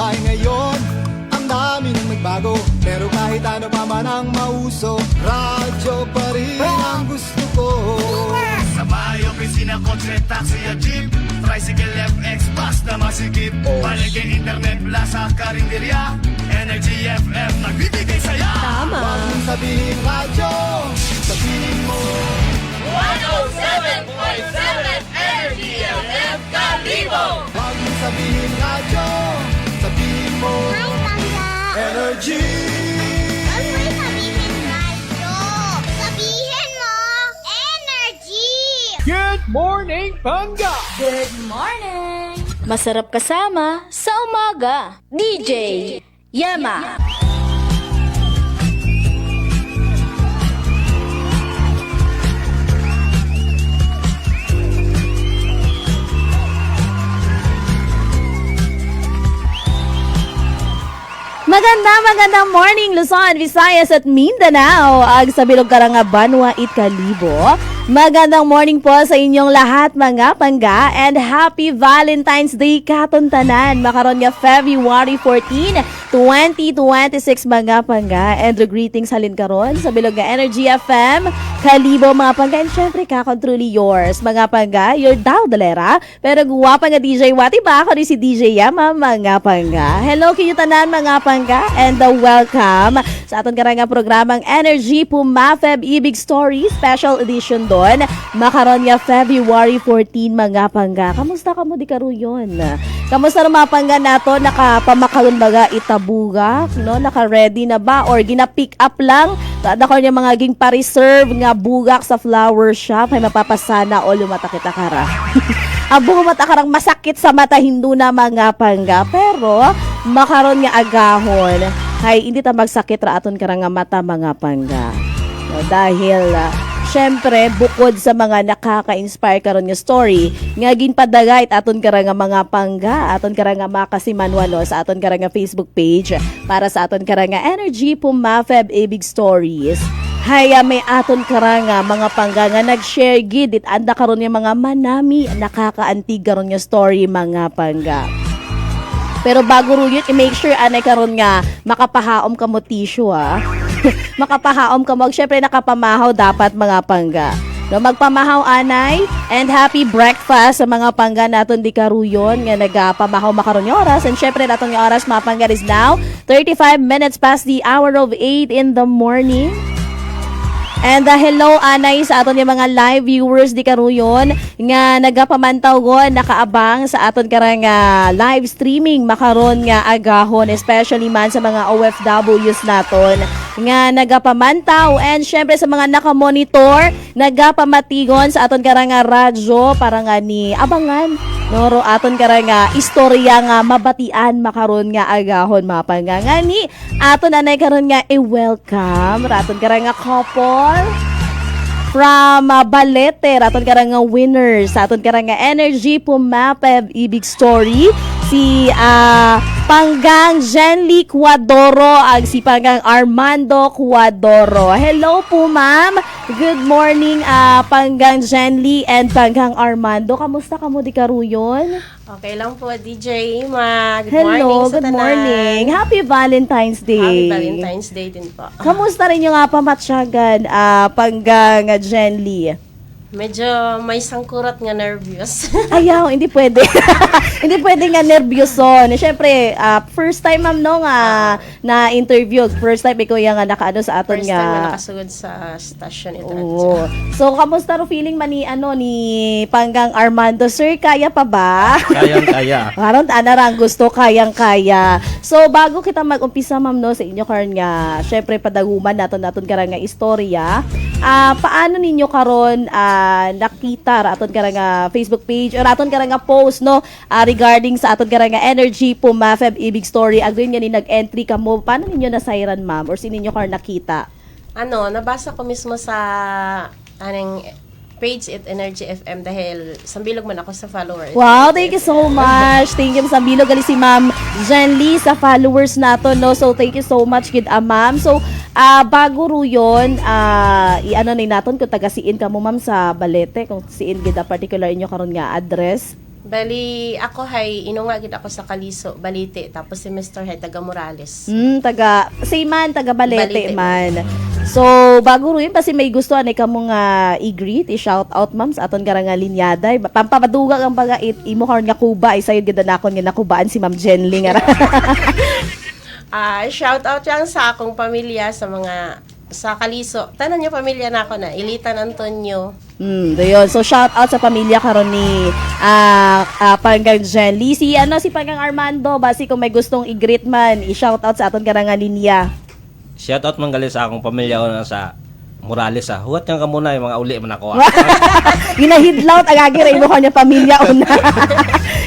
buhay ngayon, ang dami nang nagbago. Pero kahit ano pa man ang mauso, radyo pa rin ang gusto ko. Sa bahay, opisina, kotse, taxi at jeep, tricycle, FX, bus na masikip, palengke, internet, plaza, karinderya, Energy FM, nagbibigay saya. Tama. Huwag mong sabihin radyo, sabihin mo 107.7 Energy FM Kalibo! Huwag mong sabihin radyo, sabihin mo Hi, Tangga! Energy. Huwag mo sabihin radyo. Sabihin mo, energy! Good morning, Panga! Good morning! Masarap kasama sa umaga. DJ Yama. Magandang morning Luzon, Visayas at Mindanao. Ag sa bilog karanga Banwa it Kalibo. Magandang morning po sa inyong lahat mga pangga and happy Valentine's Day katuntanan. Makaroon nga February 14, 2026 mga pangga. And greetings halin karon sa bilog nga Energy FM Kalibo mga pangga. And syempre kakon truly yours mga pangga. Your Dao Dalera. Pero guwapa nga DJ Wati ba? Ako rin si DJ Yama mga pangga. Hello kayo tanan mga pangga and welcome sa aton karanga programang Energy Pumafeb Ibig Story Special Edition doon. Makaroon nga February 14 mga pangga. Kamusta ka mo di karuyon? Kamusta na mga pangga nato? Nakapamakaron baga itabuga? No? Naka-ready na ba? Or gina-pick up lang? Ako niya mga ging pa-reserve nga bugak sa flower shop ay mapapasana o lumatakita kara. Abo matakarang masakit sa mata hindu na mga pangga. Pero makaroon nga agahon. Hay hindi ta magsakit ra aton karang nga mata mga pangga. No, dahil syempre, bukod sa mga nakaka-inspire karon nga story, nga ginpadagayt aton karang nga mga pangga, aton karang nga makasimanwano sa aton karang nga Facebook page para sa aton karang nga Energy Pumafeb Ibig Stories. Haya may aton karang nga mga pangga nga nag-share gid it anda karon nga mga manami nakakaantig karon nga story mga pangga. Pero bago ruyot, i-make sure anay karon nga makapahaom ka mo tissue ha. Makapahaom ka mo. Syempre nakapamahaw dapat mga pangga. No, magpamahaw anay and happy breakfast sa mga pangga naton di karuyon nga nagapamahaw makaron yung oras. And syempre naton yung oras mga pangga is now 35 minutes past the hour of 8 in the morning. And hello anay sa aton yung mga live viewers di karuyon nga nagapamantaw go nakaabang sa aton karang live streaming makaron nga agahon especially man sa mga OFWs naton nga nagapamantaw and syempre sa mga nakamonitor nagapamatigon sa aton karang radyo para nga ni abangan noro aton karang istorya nga mabatian makaron nga agahon mapanga nga ni aton anay karon nga i-welcome aton karang couple from Balete, aton karang winners, aton karang Energy Pumafeb Ibig Story, si Panggang Jenly Cuadoro, ag si Panggang Armando Cuadoro. Hello po ma'am, good morning Panggang Jenly and Panggang Armando. Kamusta ka mo di karuyon? Okay lang po, DJ Ima. Good Hello, morning sa good tanan. morning. Happy Valentine's Day. Happy Valentine's Day din po. Kamusta rin yung pamatsyagan, Panggang Jenly? Medyo may sangkurat nga nervous. Ayaw, hindi pwede. Hindi pwede nga nervyoson. Siyempre, first time ma'am no nga na-interview. First time ikaw yung nakaano sa aton First nga. time na nakasugod sa station ito. Oo. So, kamusta ro feeling man ni Panggang Armando? Sir, kaya pa ba? Kayang-kaya. Karon anarang gusto kayang-kaya. So, bago kita mag-umpisa ma'am no sa inyo karon nga, syempre padaguman naton karang nga istorya. Paano ninyo karon nakita ra aton karang Facebook page or aton karang post no regarding sa aton karang Energy Pumafeb Ibig Story agrin nga ni nag-entry ka mo, paano ninyo nasayran ma'am or sino ninyo karon nakita? Nabasa ko mismo sa aning page at Energy FM dahil sambilog man ako sa followers. Wow, thank you so much. Thank you sa bilog gali si Ma'am Jenly sa followers nato no. So thank you so much gid ma'am. So bago ruyon i-ano ni naton kung taga siin ka mo ma'am sa Balete kung siin gid particular inyo karon nga address. Bali, ako hay, inunga gid ako sa Kaliso, Balite. Tapos si Mr. hay, taga Morales. Same man, taga Balete Balete. man. So, bago rin, kasi may gusto anay ka mong i-greet, i-shout out, ma'am, sa aton karang linyada. Pampaduga ang baga, imo karon nga kuba, isayon gid na akon nga nakubaan si Ma'am Jenly nga. Shout out yan sa akong pamilya, sa Kaliso. Tanan niyo pamilya na ako na, Ilitan Antonio. Doon. So, shout out sa pamilya karon ni Panggang Jenly. Si Panggang Armando, basi kung may gustong i-greet man, i-shout out sa aton karang linya. Shoutout man gali sa akong pamilya na sa Morales Huwat nga ka muna yung mga uli man ako. Ginahidlaut agagi rin mo kanya pamilya una.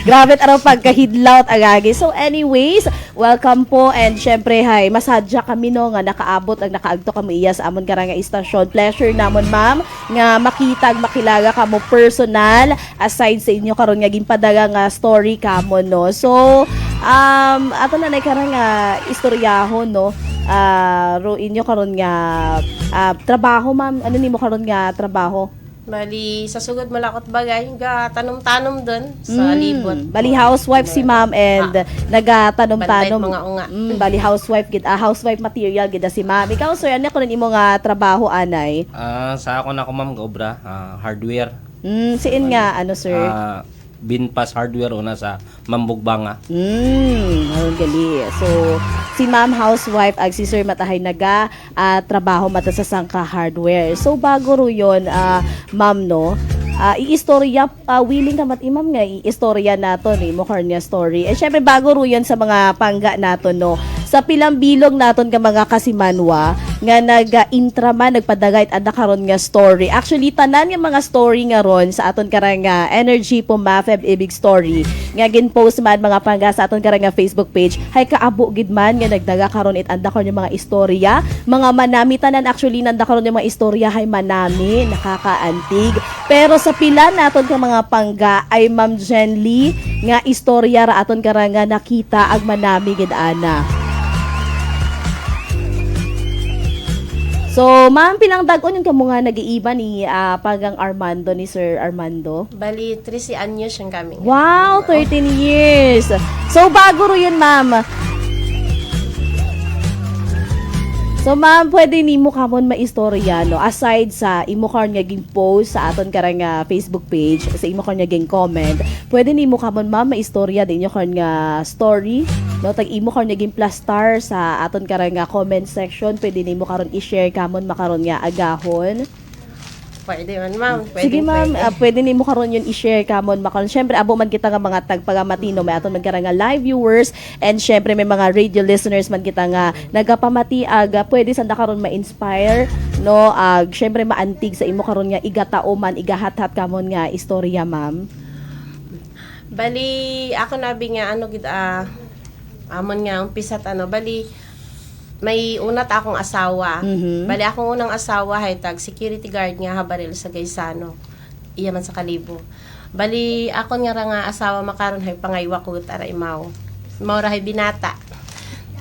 Grabe araw pagka-hidlaut agagi. So anyways, welcome po and syempre hay, masadya kami no nga nakaabot ang nakaagto kami iya sa amon karang nga istasyon. Pleasure namon ma'am nga makitag makilaga kamo personal aside sa inyo karon nga ginpadaga nga story kamo no. So ato na karang nga istoryahon no. Ro inyo karon nga trabaho ma'am, ano nimo karon nga trabaho? Bali, sa sugod malakot bagay, tanom-tanom doon sa libot. Bali housewife si ma'am and nagatanom-tanom. Bantay mga unga. Bali housewife gid, housewife material gid si ma'am. Ikaw sir, ano kuno imo nga trabaho anay? Sa ako na ko ma'am obra, hardware. Siin nga ano sir? Binpas hardware una sa Mambugbanga. Ang gali. So, si ma'am housewife ag si sir matahay naga trabaho mata sa sangka hardware. So, bago ro yun, ma'am no, i-istorya, willing ka imam nga, i-istorya nato ni mo karnya story. Eh, syempre, bago ro yun sa mga pangga nato no, sa pilang bilog naton ka mga kasimanwa nga nag-intraman nagpadagayt adda karon nga story. Actually tanan nga mga story nga ron sa aton karang Energy po Mafeb Ibig Story nga gin-post man mga pangga sa aton karang Facebook page. Hay kaabo gid man nga nagdaga karon it anda karon yung mga istorya, mga manami tanan actually nanda karon yung mga istorya hay manami nakakaantig. Pero sa pila naton ka mga pangga ay Ma'am Jenly nga istorya ra aton karang nakita ag manami gid ana. So, ma'am, pilang dagon yung kamo nga nag-iiba ni Panggang Armando, ni Sir Armando? Bali, 13 anyos yung kami. Wow, 13 years! So, bago ro yun, ma'am. So, ma'am, pwede ni mo kamon maistorya, no? Aside sa imo karon nga ging post sa aton karang Facebook page, sa imo karon nga ging comment, pwede ni mo kamon, ma'am, maistorya din yung karon nga story, no? Tag imo karon nga ging plus star sa aton karang nga comment section, pwede ni mo karon i-share kamon makaron nga agahon. Pwede man, ma'am. Pwede, Sige ma'am, pwede. pwede nimo karon yun i-share kamon makaron. Syempre abo man kita nga mga tagpagamatino, may aton magkara nga live viewers and syempre may mga radio listeners man kita nga nagapamati aga pwede sanda karon ma-inspire no syempre maantig sa imo karon nga igatao man igahat-hat kamon nga istorya ma'am. Bali, ako nabi nga, amon nga, umpisat bali, may unat akong asawa. Bali, akong unang asawa, hay tag security guard nga habaril sa Gaisano. Iya man sa Kalibo. Bali, ako nga asawa makaron hay pangaywa ko tara imaw. Maura hay binata.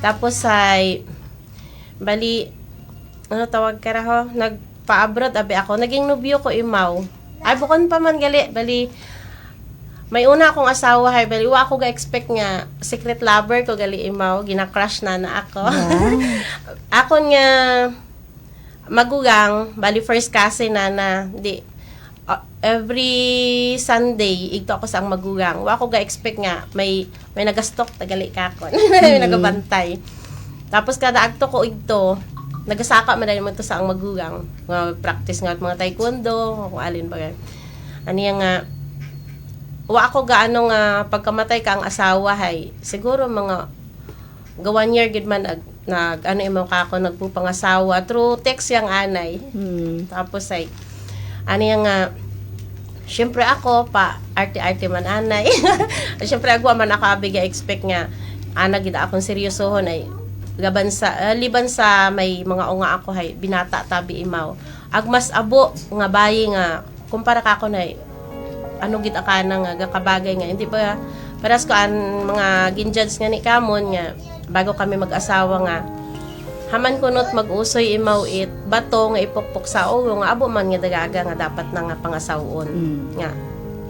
Tapos ay, bali, tawag ka ra ho, nagpa-abroad, abi ako, naging nobyo ko imaw. Ay, bukon pa man gali, bali, may una akong asawa hay bali wa ako ga-expect nga secret lover ko gali imaw gina-crush na ako. Ako nga magugang bali first cousin na di every Sunday igto ako sa ang magugang. Wa ako ga-expect nga may nagastok tagali ka kon. May nagabantay. Tapos kada agto ko igto nagasaka man mo to sa ang magugang. Nga practice nga mga taekwondo, kung alin ba. Aniya nga wa ako gaano nga pagkamatay ka ang asawa hay siguro mga 1 year gid man imo ka ako nagpupangasawa through text yang anay. Tapos ay nga syempre ako pa arte-arte man anay. Syempre agwa man ako abiga expect nga ana gid akong seryosohon ay gaban sa liban sa may mga unga ako hay binata tabi imaw agmas abo nga bayi nga kumpara ka ako na ano gid akana nga gakabagay nga hindi ba paras ko ang mga ginjudge nga ni kamon nga bago kami mag-asawa nga haman kunot mag-usoy imaw it bato nga ipukpok sa ulo nga abo man nga dagaga nga dapat na nga pangasawon nga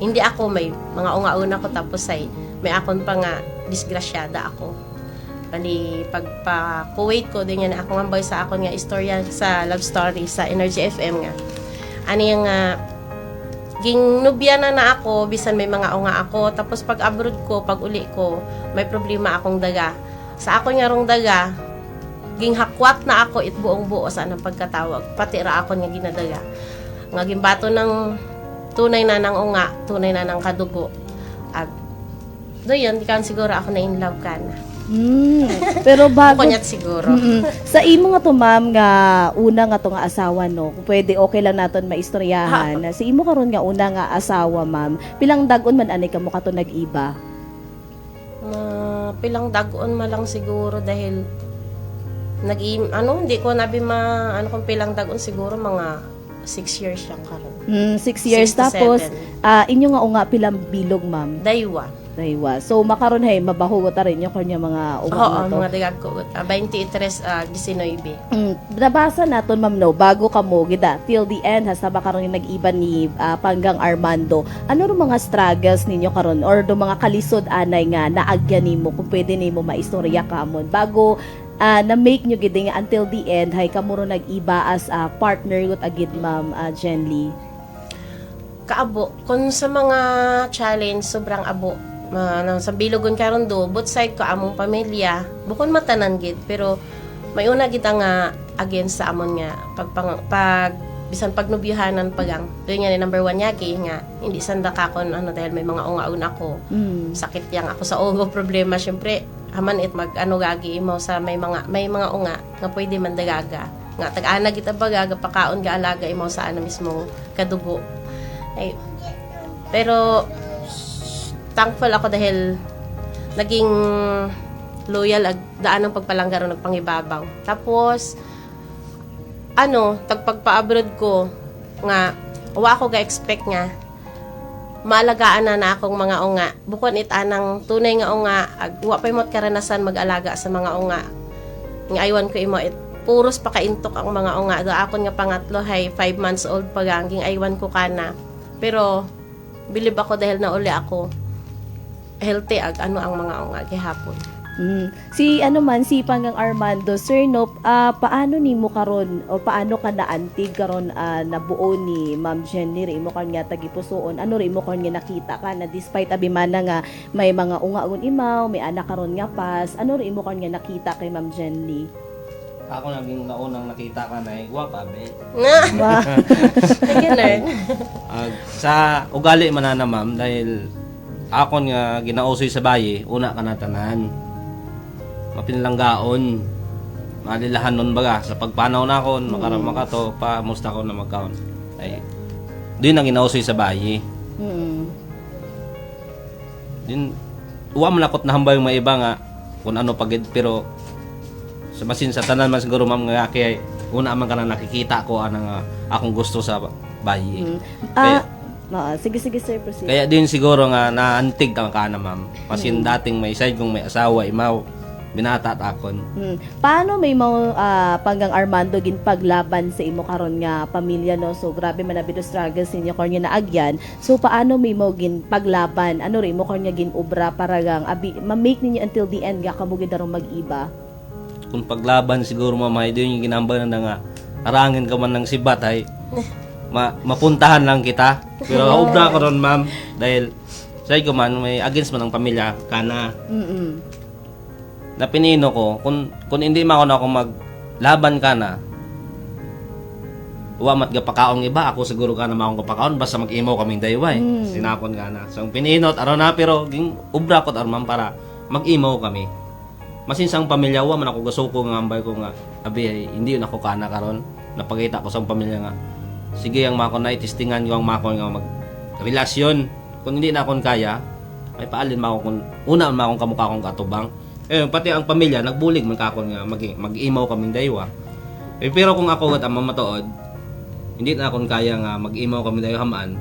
hindi ako may mga unga-una ko tapos ay may akon pa nga disgrasyada ako. Bali, pagpa Kuwait ko, din yan ako nga sa akon nga istorya sa love story sa Energy FM nga. Ano yung ging nubya na ako, bisan may mga unga ako. Tapos pag abroad ko, pag uli ko, may problema akong daga. Sa akon nga rong daga, ging hakwat na ako it buong buo sa anang pagkatawag. Pati ra akon nga ginadaga. Nga gimbato ng tunay na ng unga, tunay na ng kadugo. At doon, di ka siguro ako na in love ka na. Pero bago Kunyat siguro. sa imo nga to ma'am nga una nga to nga asawa no, kung pwede okay lang naton maistoryahan. Sa imo karon nga una nga asawa ma'am, pilang dagon man ani kamo kato nag-iba? Pilang dagon ma lang siguro dahil hindi ko nabi kung pilang dagon siguro mga 6 years siyang karon. 6 years 6 to tapos 7. inyo nga unga pilang bilog ma'am. Daywa. Daywa. So makaron hay mabahugot ta rin yung kanya mga unga Oo, nga to. mga dagag ko. 23, 19. Nabasa naton ma'am no, bago ka mo gida till the end hasta ba karon yung nag-iba ni Panggang Armando. Ano ro mga struggles ninyo karon or do mga kalisod anay nga naagyan nimo kung pwede nimo maistorya kamon bago na make nyo gid nga until the end hay kamo ro nag-iba as a partner gut agid ma'am Jenly. Kaabo. Kung sa mga challenge, sobrang abo. Sa bilogon karon do, both side ko among pamilya, bukod matanan gid, pero may una kita nga against sa amon nga bisan pagnubyuhanan pagang. Doon nga ni number 1 yagi nga hindi sanda ka kon dahil may mga ungaon ako. Sakit yang ako sa ugo problema syempre haman it gagi mo sa may mga unga nga pwede man dagaga. Nga tag-ana kita baga pakaon ga alaga imo sa mismo kadugo. Ay, pero thankful ako dahil naging loyal daan ng pagpalanggaro nagpangibabaw. Tapos tagpagpa-abroad ko nga wa ako ga-expect nga maalagaan na akong mga unga. Bukod anang tunay nga unga, wa pa imot karanasan mag-alaga sa mga unga. Nga aywan ko imo puros pa kaintok ang mga unga. Do akon nga pangatlo hay 5 months old pa gang aywan ko kana. Pero bilib ako dahil nauli ako healthy ang mga unga gihapon. Si Panggang Armando sir no, paano nimo karon o paano ka naantig karon nabuo ni Ma'am Jenny imo kan nga tagipusoon ano imo kan nga nakita ka na despite abimana nga may mga ungaon imaw may anak karon nga pas ano imo kan nga nakita kay Ma'am Jenny? Ako naging naunang nakita ka na guwapa be. Ganun. Sa ugali man na ma'am dahil ako nga ginausoy sa bayi, una ka na tanan. Mapinlanggaon. Malilahan nun baga sa pagpanaw na ako, makarama ka to, musta ko na magkaon. Ay doon ang ginausoy sa bayi. Din uwa man lakot na hambay yung mga iba nga kung ano pagid pero sa masin sa tanan man siguro ma'am nga kay una man ka na nakikita ko anang akong gusto sa bayi. Sige sir proceed. Kaya din siguro nga naantig ka na ma'am. Kasi dating may side kung may asawa imaw binata takon. Paano may Panggang Armando gin paglaban sa imo karon nga pamilya no? So grabe man na struggles ninyo karon nga naagyan. So paano may mo gin paglaban? Ano rin mo karon nga gin obra para gang ma-make ninyo until the end ga kamo gid darong mag-iba? Kung paglaban siguro mamay doon yung ginambalan na nga arangin ka man ng sibat ay mapuntahan lang kita. Pero obra ko ron ma'am dahil say ko man may against man ng pamilya kana. Na pinino ko kung hindi man ako maglaban ka na wa mat gapakaon iba ako siguro ka na maong gapakaon basta mag-imaw kaming dayway sinakon ka na so pininot aron na pero ging obra ko aron man para mag-imaw kami masinsang pamilya wa man ako gasuko nga ambay ko nga abi hindi na ako kana karon napakita ko sa pamilya nga sige ang mako na itistingan ko ang mako nga mag relasyon kung hindi na akon kaya ay paalin mako kung una man akong kamukha kong katubang pati ang pamilya nagbulig man kakon nga mag-imaw kaming daywa pero kung ako at ang mamatood hindi na akon kaya nga mag-imaw kaming daywa hamaan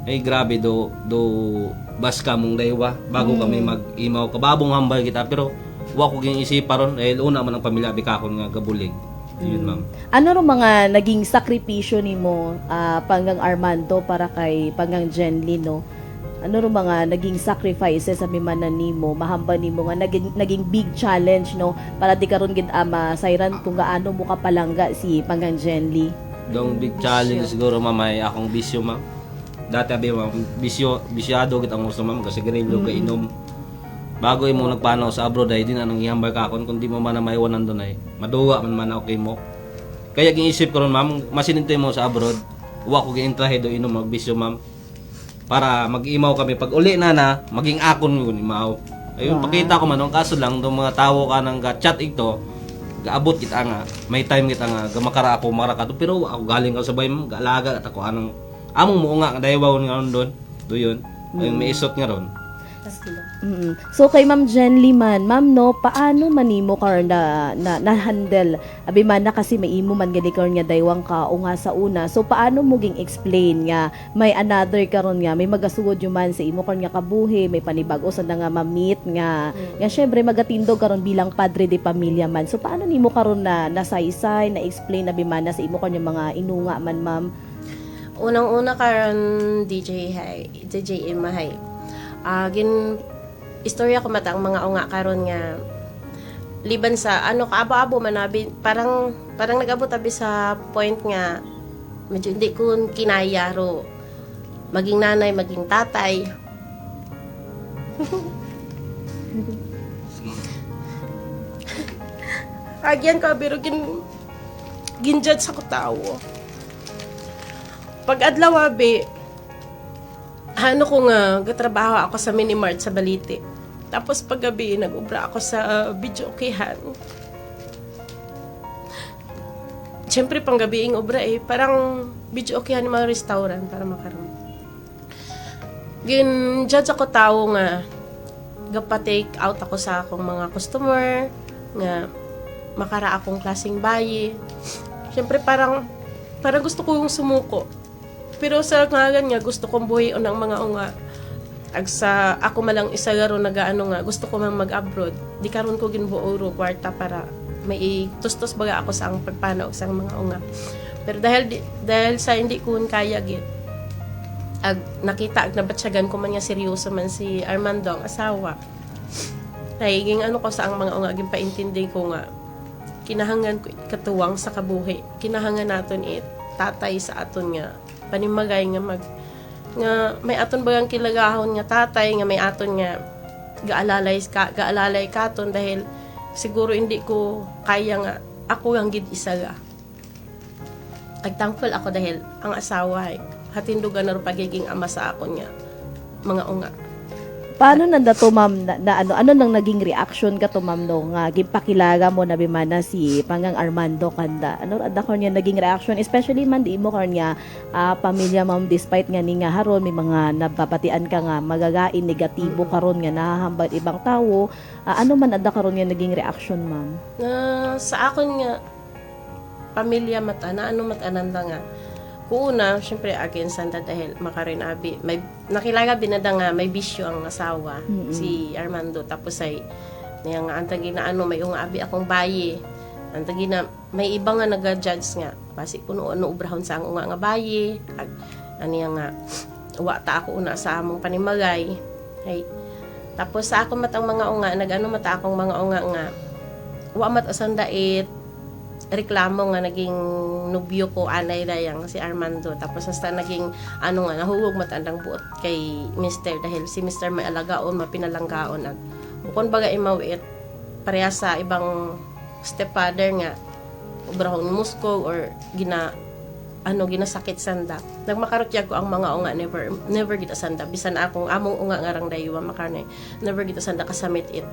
ay grabe do bas ka mong daywa bago kami mag-imaw kababong hambal kita pero wa ko ging isip paron una man ang pamilya bikakon nga gabulig yun ma'am. Ano ro mga naging sakripisyo nimo Panggang Armando para kay Panggang Jenly no? ano ro mga naging sacrifices sa mimanan nimo, mahamba nimo nga naging big challenge no para di karon gid ama sayran kung gaano mo kapalangga si Panggang Jenly. Dong big challenge siguro ma'am ay akong bisyo ma'am. Dati abi ma'am, bisyado gid ang gusto ma'am kasi ganilyo ka inom. Bago imo nagpanaw sa abroad ay din anong ihambal ka kon kundi mo man na maiwanan doon ay maduwa man okay mo. Kaya giisip ko ron ma'am, masinintoy mo sa abroad. Wa ko giintrahe do inom magbisyo ma'am. Para mag-imaw kami pag uli na maging akon yun imaw. Ayun, pakita ko man ang kaso lang do mga tawo ka nang chat ito. Gaabot kita nga, may time kita nga gamakara ako marakado pero ako galing ka sabay mo, gaalaga at ako anong among mo nga dayawaw nga ron doon. Do yun. Ayun, may isot nga ron. So kay Ma'am Jenly man, ma'am no, paano manimo karon na handle abi man na kasi may imo man gali karon nga daywang ka o nga sa una. So paano mo ging explain nga may another karon nga may magasugod yung man sa imo karon nga kabuhi, may panibag-o sa nga ma-meet nga syempre magatindog karon bilang padre de pamilya man. So paano nimo karon na nasaysay na explain abi man na sa imo karon nga mga inunga man ma'am? Unang-una karon DJ Mahay. Istorya ko mata ang mga unga karon nga liban sa kaabo-abo manabi parang nag-abot abi sa point nga medyo hindi ko kinaya ro maging nanay maging tatay. Agyan ka pero ginjudge sa tawo. Pag adlaw abi ko nga gatrabaho ako sa Minimart sa Balite. Tapos paggabi nag-ubra ako sa videokehan. Siyempre panggabi ang ubra parang videokehan ng mga restaurant para makaroon. Judge ako tao nga gapa-take out ako sa akong mga customer nga makara akong klaseng bayi. Siyempre parang gusto ko yung sumuko. Pero sa ngagan nga gusto kong buhayon ng mga unga. Agsa ako malang isa garo nagaano nga gusto ko mang mag-abroad. Di karon ko ginbuo kwarta para may tustos baga ako sa ang pagpanaw sa mga unga. Pero dahil sa hindi ko kaya gid. Nakita nabatsyagan ko man nga seryoso man si Armando ang asawa. Naging ko sa ang mga unga gin paintindi ko nga kinahangan ko katuwang sa kabuhi. Kinahangan naton tatay sa aton nga panimagay nga may aton bagang kilagahon nga tatay nga may aton nga gaalalay katon dahil siguro hindi ko kaya nga ako ang gid isa ga. Thankful ako dahil ang asawa ay hatindugan na ro pagiging ama sa akon nga mga unga. Paano nanda to ma'am na ano nang naging reaction ka to ma'am no nga gipakilaga mo na bimana si Panggang Armando kanda. Ano ada ko niya naging reaction especially man di mo karon nga pamilya ma'am despite nga ni nga haron may mga nababatian ka nga magagain negatibo karon nga nahahambal ibang tawo. Ano man ada karon nga naging reaction ma'am? Sa akon nga pamilya mata na matananda nga Una, syempre again sanda dahil makarin abi may nakilaga binada nga may bisyo ang asawa si Armando tapos ay niya nga antagi na may unga abi akong bayi antagi na may iba nga naga-judge nga basi kuno ubrahon sa ang unga nga bayi aniya nga wa ta ako una sa among panimagay ay tapos sa ako matang mga unga mata akong mga unga nga wa mat asandait reklamo nga naging nobyo ko anay dayang si Armando tapos hasta naging nahugog matandang buot kay Mr. dahil si Mr. may alagaon mapinalanggaon at bukon baga imawit pareha sa ibang stepfather nga ubrahon muskog or ginasakit sanda nagmakarotyag ko ang mga unga never kita sanda bisan akong among unga ngarang daywa makarne never kita sanda kasamit it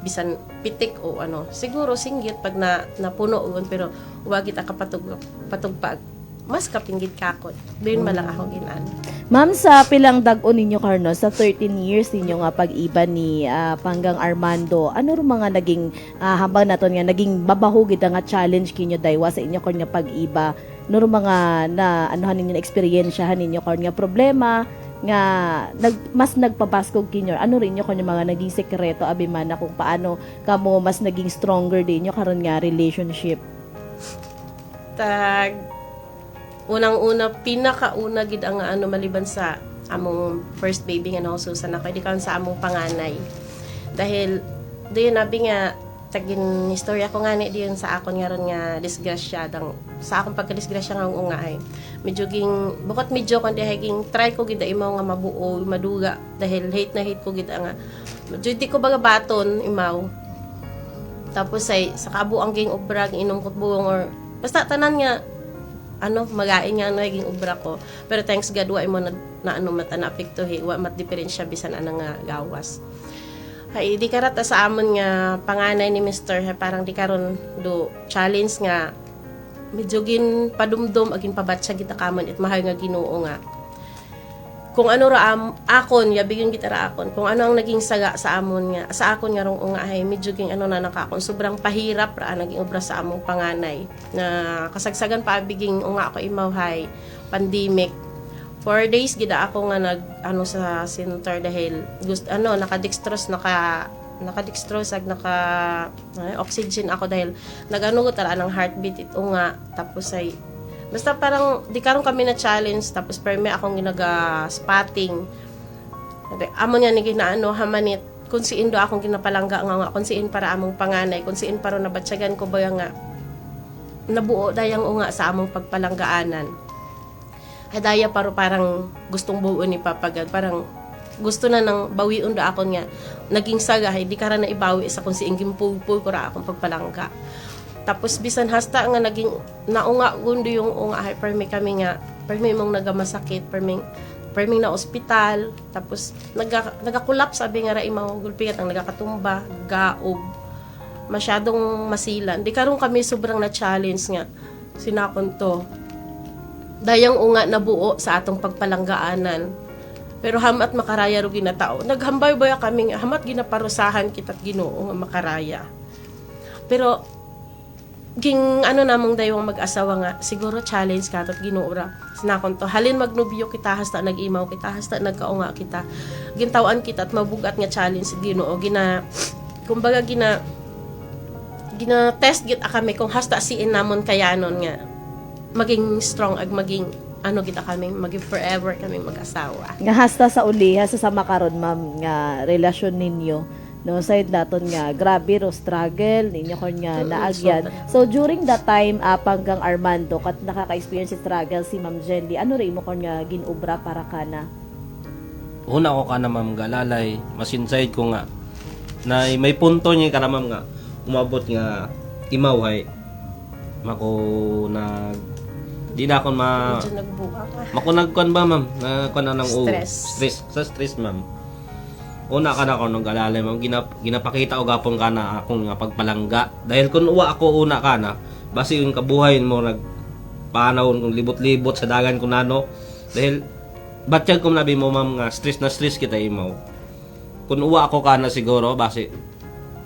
bisan pitik o siguro singgit pag napuno ugon pero wag kita kapatugpag mas kapinggit kakot doon malang ako ginaan. Ma'am, sa pilang dag-o ninyo karno sa 13 years ninyo nga pag-iba ni Panggang Armando, ano ro mga naging hambang naton nga naging babahugid nga challenge kinyo daywa sa inyo kon nga pag-iba? No ro mga na anuhan ninyo na eksperyensyahan ninyo kon nga problema nga mas nagpabaskog kinyo ano rin nyo kung mga naging sekreto abi man na kung paano kamo mas naging stronger din nyo karon nga relationship unang-una pinakauna gid ang maliban sa among first baby nga nahususan ako, di karon sa among panganay. Dahil diyon nabi nga tagin istorya ko nga ni diyon sa akon nga ron nga disgrasya sa akong pagkadisgrasya nga unga ay medyo ging bukod medyo kundi haging try ko gid imaw nga mabuo maduga dahil hate ko gid nga medyo di ko baga baton imaw. Tapos ay sa kabuang ging obra inom ko buong or basta tanan nga magain nga naging ubra ko. Pero thanks God, wa mo na mata na apektuhi, wa mat diferensya bisan ana nga gawas. Hay di karata sa amon nga panganay ni Mr. Parang di karon do challenge nga medyo gin padumdum agin pabatsa kita kamon it mahal nga Ginoo nga. Kung ano ra akon yabigyon kita ra akon kung ano ang naging saga sa amon nga sa akon nga rong unga ay medyo ging na nakakon sobrang pahirap ra naging obra sa among panganay na kasagsagan pa biging unga ako imawhay pandemic 4 days gida ako nga nag sa center dahil gusto nakadextrose oxygen ako dahil naganugot ara ng heartbeat it unga tapos ay basta parang di karon kami na challenge tapos perme akong ginaga-spotting. Amo nga ni ginaano hamanit kung siin do akong ginapalangga nga kung siin para among panganay kung siin para nabatsagan ko ba nga nabuo dayang unga sa among pagpalanggaanan. Ay daya parang gustong buo ni papagad parang gusto na nang bawiun do akon nga naging saga di karon na ibawi sa kung siin gimpul-pul ko ra akong pagpalangga. Tapos bisan hasta nga naging naunga gundo yung unga permi kami nga permi mong nagamasakit permi na ospital tapos nagakulap sabi nga ra imaw gulpiat ang nagakatumba gaob masyadong masilan di karon kami sobrang na challenge nga sinakon to dayang unga nabuo sa atong pagpalanggaanan pero hamat makaraya ro ginatao naghambay baya kami nga hamat ginaparusahan kita't Ginoo nga makaraya pero ging namong daywang mag-asawa nga siguro challenge ka at ginuura sinakon to halin magnubyo kita hasta nag-imaw kita hasta nagkaunga kita gintawan kita at mabugat nga challenge sa Ginoo kumbaga gina test git kami kung hasta siin namon kayanon nga maging strong ag maging kita kami maging forever kami mag-asawa Nga hasta sa uli, hasta sa makaron ma'am nga relasyon ninyo. No, side naton nga grabe ro struggle ninyo kon nga naagyan. So during that time panggang Armando kat nakaka-experience si struggle si Ma'am Jenny. Ano rin mo kon nga ginubra para kana? Una ko kana ma'am galalay, mas inside ko nga na may punto niya kana ma'am nga umabot nga imaw hay mako na di na ako medyo nagbuka ka makunagkon ba ma'am na kuno nang stress ma'am. Una ka na ko nung galalay ma'am ginapakita og gapon kana akong nga pagpalangga dahil kun uwa ako una kana basi yung kabuhayin mo panahon kung libot-libot sa dagan kun nano dahil batyag ko nabi mo ma'am nga stress na stress kita imaw kun uwa ako kana siguro basi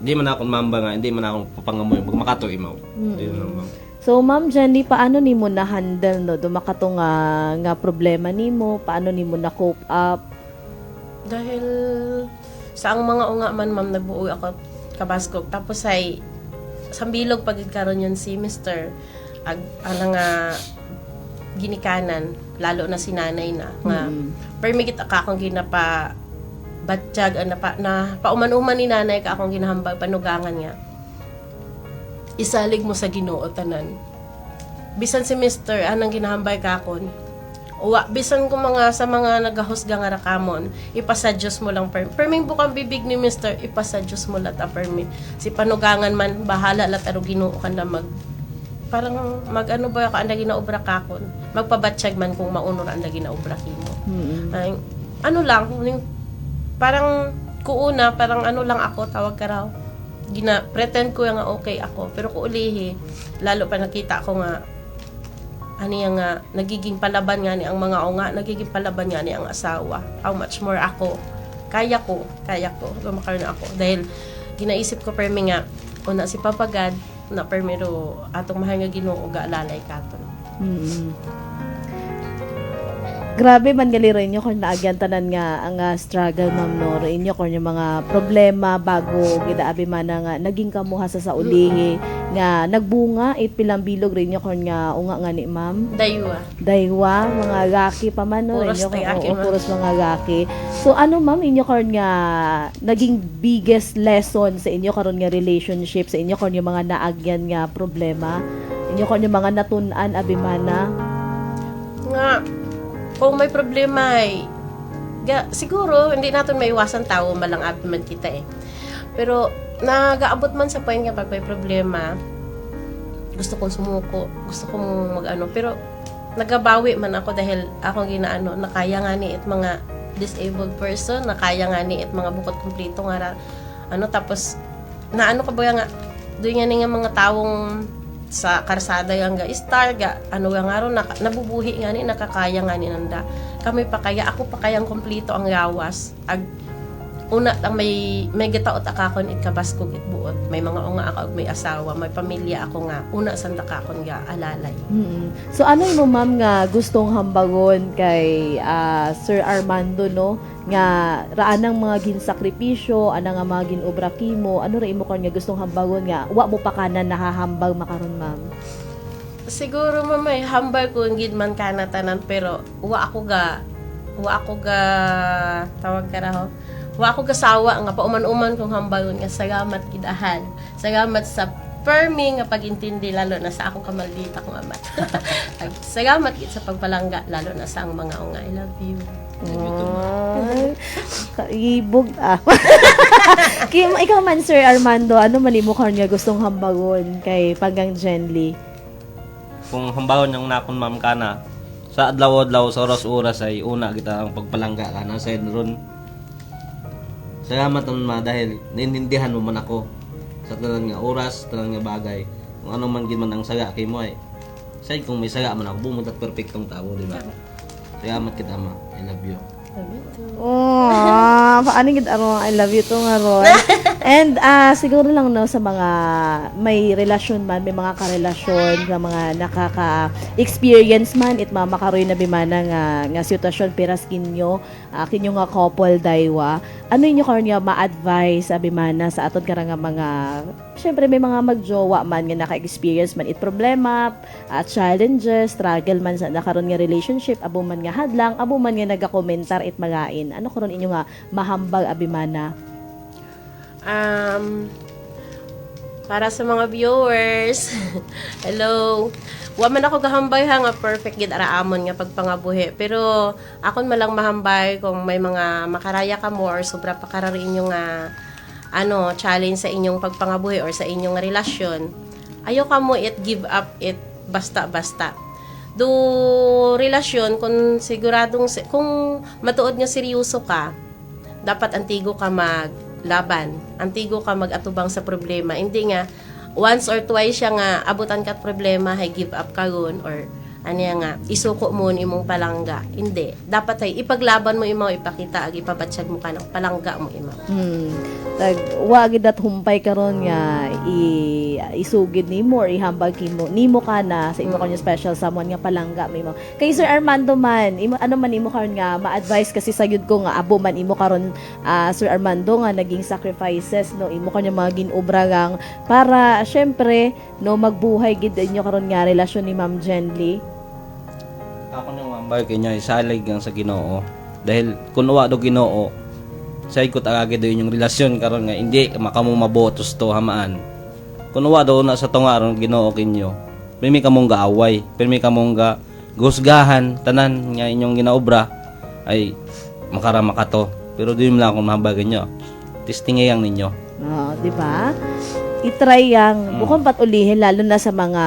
di man ako mamba nga hindi man ako papangamoy makato imaw ma'am. So Ma'am Jenny, paano nimo na handle no dumakato nga problema nimo paano nimo na cope up dahil sa ang mga unga man ma'am nagbuo ako kabaskog tapos ay sambilog pagkaroon yun si Mr. Nga ginikanan lalo na si nanay na nga permigit ka akong ginapa batjag na pauman-uman ni nanay ka akong ginahambag panugangan nga isalig mo sa Ginoo tanan bisan si Mr. anang ginahambay ka akon uwa, bisan ko sa mga nagahusga nga rakamon, ipasa Diyos mo lang perming bukang bibig ni Mr. ipasa Diyos mo lat permi. Si panugangan man, bahala lat aro Ginoo ka na parang ba ka anda ginaobra kakon. Magpabatsyag man kung maunor anda ginaobra kimo. Ay, parang kuuna, parang lang ako, tawag ka raw. Pretend ko nga okay ako, pero kuulihi, lalo pa nakita ko nga nga nagiging palaban nga ni ang mga unga nagiging palaban nga ni ang asawa how much more ako kaya ko lumakaroon ako dahil ginaisip ko permi nga una si Papa God na permiro atong mahal nga Ginoo ga alalay katon Grabe man gali rin nyo kung naagyan tanan nga ang struggle ma'am no rin nyo kung yung mga problema bago gidaabi man nga naging kamuha sa ulihi nga nagbunga it pilang bilog rin nyo kung nga unga nga ni ma'am daywa mga gaki pa man no rin Puros nyo tay aki, ma'am. puros mga gaki. So ano ma'am inyo kung nga naging biggest lesson sa inyo karon nga relationship sa inyo kung yung mga naagyan nga problema inyo kung yung mga natun-an abimana. Nga, kung may problema ay, siguro, hindi natin maiwasan tao, malang-abi man kita eh. Pero, nag-aabot man sa point nga pag may problema, gusto kong sumuko, gusto kong mag-ano, pero, nagabawi man ako dahil akong ginaano, nakaya nga ni it mga disabled person, nakaya nga ni it mga bukod kumplito nga, tapos, naano ka ba nga, doon nga ni nga mga taong sa karsada yang ga star ga ano nga ron nabubuhi nga ni nakakaya nga ni nanda kami pa kaya ako pa kayang kompleto ang gawas ag una lang may gitaot akakon it kabas kog it buot may mga unga ako may asawa may pamilya ako nga una sanda kakon ga alalay. So ano mo ma'am nga gustong hambagon kay Sir Armando no nga raanang mga ginsakripisyo ana nga mga ginobra kimo ano ra imo kon nga gustong hambagon nga wa mo pa kanan nahahambag makaron ma'am. Siguro mamay hambal ko gid man kana tanan pero wa ako ga tawag ka raho wa ako gasawa nga pauman-uman kung hambagon nga salamat kidahan salamat sa permi nga pagintindi lalo na sa akong kamaldita kong amat. Salamat gid sa pagpalangga lalo na sa ang mga unga I love you. Ay, kaibog ikaw man Sir Armando ano man imo karon nga gustong hambagon kay Panggang Jenly? Kung hambagon yung nakon ma'am kana sa adlaw-adlaw sa oras-oras ay una kita ang pagpalangga kana sa ron. Salamat naman dahil ninindihan mo man ako sa tanan nga oras, tanan nga bagay. Kung ano man gid man ang saga kay mo ay. Say kung may saga man ako bumutag perpektong tao, di ba? Salamat kita ma. I love you. Oh, paano gid aron I love you to nga ron. And siguro lang no sa mga may relasyon man, may mga karelasyon, sa mga nakaka-experience man it mamakaroy na bimana nga sitwasyon piras kinyo, kinyo nga couple daywa. Ano inyo karon nga ma-advise abimana sa aton karang nga mga syempre may mga magjowa man nga naka-experience man it problema, challenges, struggle man sa nakaron nga relationship, abo man nga hadlang, abo man nga nagakomentar it magain. Ano karon inyo nga mahambag abimana? Para sa mga viewers, hello. Wa man ako gahambay ha nga perfect gid araamon nga pagpangabuhi. Pero akon malang mahambay kung may mga makaraya ka mo or sobra pa karari inyo nga challenge sa inyong pagpangabuhi or sa inyong relasyon. Ayo ka mo it give up it basta-basta. Do relasyon kung siguradong kung matuod nga seryoso ka, dapat antigo ka maglaban, antigo ka magatubang sa problema. Hindi nga once or twice siya nga abutan kat problema hay give up ka gon or nga isuko mo imong palangga. Hindi, dapat ay ipaglaban mo imo, ipakita ag ipabatsyag mo ka ng palangga mo imo. Wa gid at humpay karon nga isugid nimo or ihambag nimo kana sa imo kanyo special someone nga palangga mo imo. Kay Sir Armando man, ano man imo karon nga ma-advise kasi sayud ko nga abo man imo karon Sir Armando nga naging sacrifices no imo kanyo mga ginobra gang para syempre no magbuhay gid inyo karon nga relasyon ni Ma'am Jenly. Ako nang mambay kanya isalig ang sa Ginoo dahil kun wa do Ginoo say ko tagagi do inyong relasyon karon nga hindi makamong mabotos to hamaan. Kun wa do na sa tungaron Ginoo kinyo. Pirmi kamong gaaway, pirmi kamong ga gusgahan tanan nga inyong ginaobra ay makarama ka to. Pero di mo lang akong mahambay kanyo. Testingayang ninyo. Di ba? I-try yang bukod pat ulihin lalo na sa mga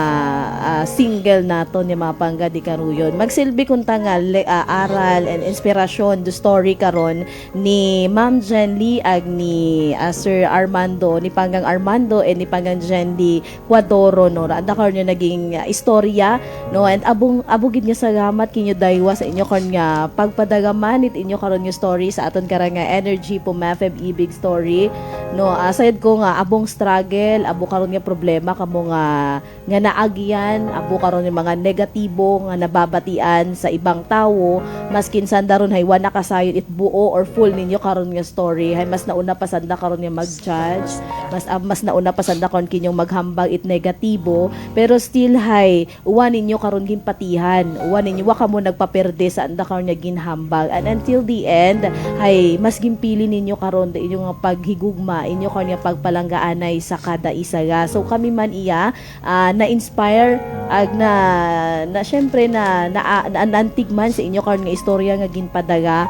single nato ni mga pangga di karuyon. Magsilbi kun nga aral and inspirasyon do story karon ni Ma'am Jenly ag ni Sir Armando, ni Panggang Armando and ni Panggang Jenly Cuadoro no. Anda karon yung naging istorya no and abugid nga salamat kinyo daywa sa inyo kon nga pagpadagaman it inyo karon yung story sa aton karang nga energy po Mafeb Ibig story no. Aside ko nga abong struggle struggle, abo karon nga problema kamo nga naagyan, abo karon nga mga negatibo nga nababatian sa ibang tawo, maskin sanda ron hay wala kasayon it buo or full ninyo karon nga story, hay mas nauna pa sanda karon nga mag-judge, mas nauna pa sanda karon kinyong maghambag it negatibo, pero still hay uwan ninyo karon gimpatihan, uwan ninyo wa kamo nagpaperde sa anda karon nga ginhambag, and until the end hay mas gimpili ninyo karon da inyong nga paghigugma, inyo karon nga pagpalanggaanay sa kada isa ga. So kami man iya na-inspire ag na syempre na antig man sa inyo karon nga istorya nga ginpadaga,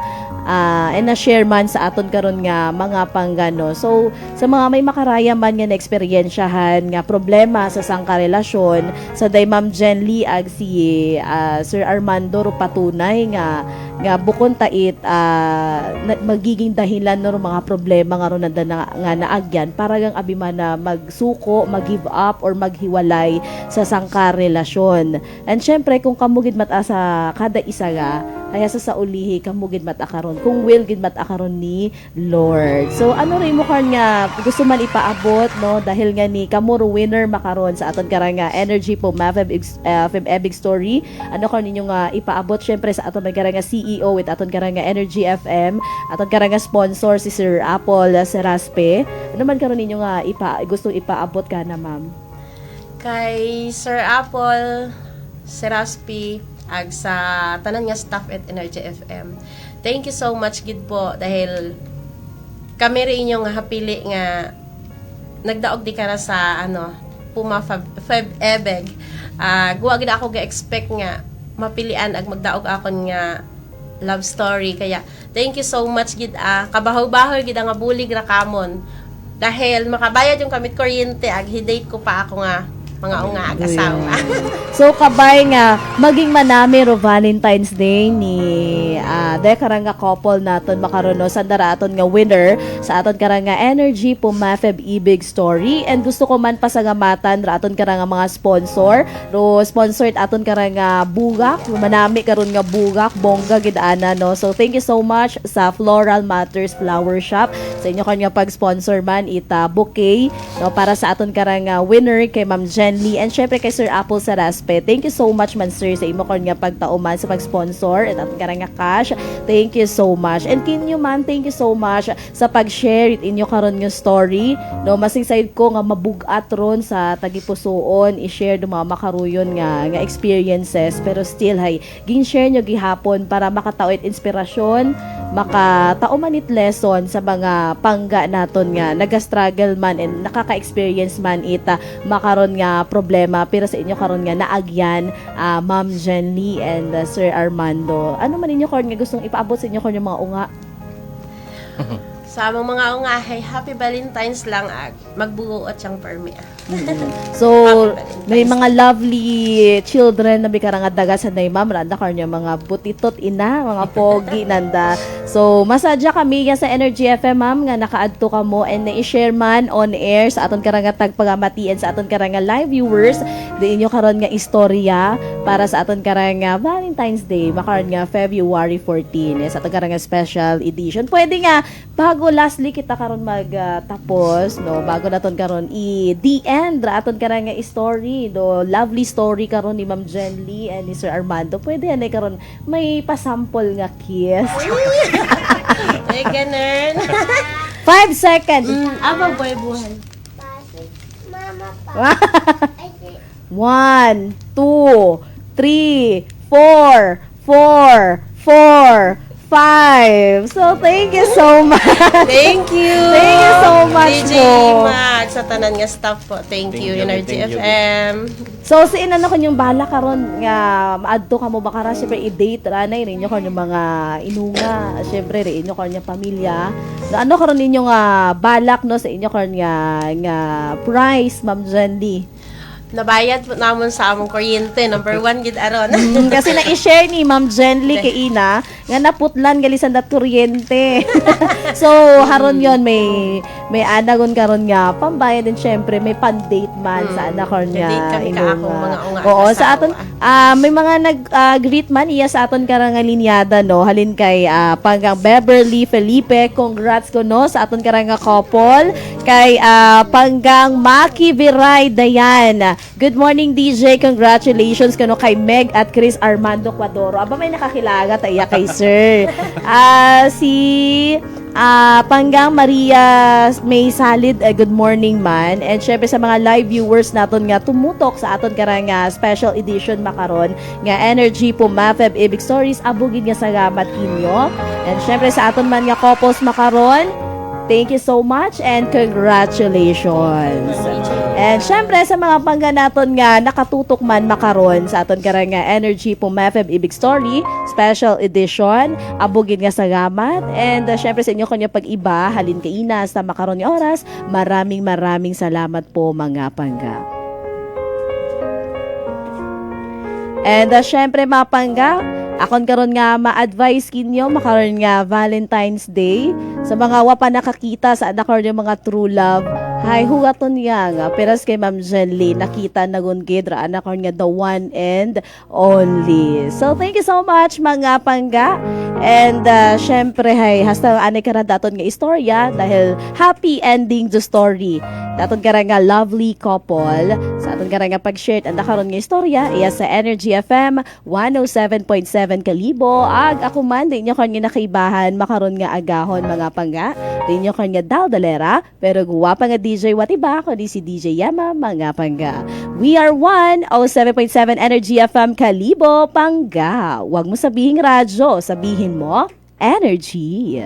and na-share man sa aton karon nga mga panggano. So sa mga may makaraya man nga na-eksperyensyahan nga problema sa sangkarelasyon, sa day Ma'am Jen Lee ag si Sir Armando ro patunay nga bukon tait magiging dahilan no mga problema nga ron nga naagyan para gang abi man na magsuko, mag-give up or maghiwalay sa sangkarelasyon. And syempre kung kamugid mata sa kada isa ga, kaya sa ulihi kamugid mata karon kung will gid mata karon ni Lord. So ano rin mo karon nga gusto man ipaabot no, dahil nga ni kamuro winner makaron sa aton karang nga Energy po FM Epic Story. Ano karon ninyo nga ipaabot syempre sa aton karang nga CEO with aton karang nga Energy FM, aton karang nga sponsor si Sir Apple Seraspe. Ano man karon ninyo nga gusto ipaabot ka na ma'am? Kay Sir Apple Seraspi ag sa tanan nga staff at Energy FM. Thank you so much gid po dahil kami rin inyong hapili nga nagdaog di ka na sa Puma Feb Ebeg. Guwa gid ako ga-expect nga mapilian ag magdaog akon nga love story, kaya thank you so much gid kabahaw-bahaw gid nga bulig ra kamon dahil makabayad yung kamit kuryente ag hidate ko pa ako nga mga unga ag asawa. So kabay nga maging manami ro Valentine's Day ni dahil karang nga couple naton makaroon sandara aton nga winner sa aton karang nga Energy Pumafeb Ibig Story, and gusto ko man pasagamatan ra aton karang nga mga sponsor ro sponsored aton karang nga bugak, manami karon nga bugak bongga gid ana no. So thank you so much sa Floral Matters Flower Shop sa inyo kanya pag-sponsor man ita bouquet no para sa aton karang nga winner kay Ma'am Jen Lee, and syempre kay Sir Apple Saraspe. Thank you so much man sir sa imo kon nga pagtauman sa pag-sponsor at aton karang nga cash. Thank you so much. And kinyo man, thank you so much sa pag-share it inyo karon nga story. No, masing-side ko nga mabugat ron sa tagipusoon i-share do mga makaruyon nga experiences, pero still hay gin-share nyo gihapon para makatawit inspirasyon, makatao man it lesson sa mga pangga naton nga naga-struggle man and nakaka-experience man ita makaron nga problema, pero sa inyo karon nga naagyan Ma'am Jen Lee and Sir Armando. Ano man inyo karon nga gustong ipaabot sa inyo karon mga unga? Sa among mga unga, hey, happy Valentine's lang ag magbuot siyang permi. So may mga lovely children na bikarang daga sa nay ma'am randa karon mga butitot ina, mga pogi nanda. So masadya kami sa Energy FM ma'am nga nakaadto kamo and na-share man on air sa aton karang tagpagamatian sa aton karang live viewers di inyo karon nga istorya para sa aton karang Valentine's Day makaron nga February 14 sa aton karang special edition. Pwede nga bago lastly kita karon magtapos no, bago naton karon the end ra aton karang story do, lovely story karon ni Ma'am Jen Lee and ni Sir Armando. Pwede yan karon may pasample nga kiss. Ay, ganun. 5 seconds. Abang buhay-buhay. Mama pa. 1, 2, 3, 4, 5. So, thank you so much. Thank you. Thank you so much DJ po. Mag sa tanan nga staff po. Thank you, Energy thank you. FM. So, si inano ko yung bala karon nga maadto ka mo bakara syempre i-date ranay ninyo kon yung mga inunga, syempre rin inyo kon yung pamilya. Na ano karon ninyo nga balak no sa inyo kon nga price Ma'am Jen Lee? Nabayad po namon sa among kuryente. Number 1 gid aron. Kasi na-share ni Ma'am Jen Lee kay Ina nga naputlan galisan dat kuryente. So haron yon may anagon karon nga pambayad din syempre may pan-date man sa anak kon nga Date kami ka akong mga unga Oo, asawa. sa aton may mga nag-greet man iya sa aton karang linyada no. Halin kay panggang Beverly Felipe, congrats ko no sa aton karang couple kay Panggang Maki Viray Dayan. Good morning, DJ. Congratulations kano kay Meg at Chris Armando Cuadoro. Aba, may nakakilala tayo kay sir. Si Panggang Maria May Salid, good morning man. And syempre sa mga live viewers naton nga tumutok sa aton karang special edition makaron nga Energy po Mafeb Ibig Stories, abugin nga salamat inyo. And syempre sa aton man nga couples makaron, thank you so much and congratulations. And syempre sa mga pangganaton nga nakatutok man makaron sa aton karang nga Energy po Mafeb Ibig Story Special Edition, abugin nga salamat. And syempre sa inyo kanya pag-iba halin kainas na makaron nga oras, maraming salamat po mga pangga. And syempre mga pangga, akon karon nga ma-advise kinyo makaron nga Valentine's Day sa mga wa pa nakakita sa anak karon mga true love. Hay hugaton nga peras kay Ma'am Jenly nakita na gungid ra anak karon nga the one and only. So thank you so much mga pangga. And syempre hay hasta ani kara daton nga istorya dahil happy ending the story. Daton kara nga lovely couple sa aton kara nga pag-share ang karon nga istorya iya sa Energy FM 107.7 Kalibo. Ag ako man din nyo kanya nakaibahan makaron nga agahon mga pangga. Din nyo kanya daldalera pero guwapa nga DJ Watiba ko di si DJ Yama mga pangga. We are 107.7 Energy FM Kalibo, Pangga. Huwag mo sabihing radyo, sabihin mo Energy.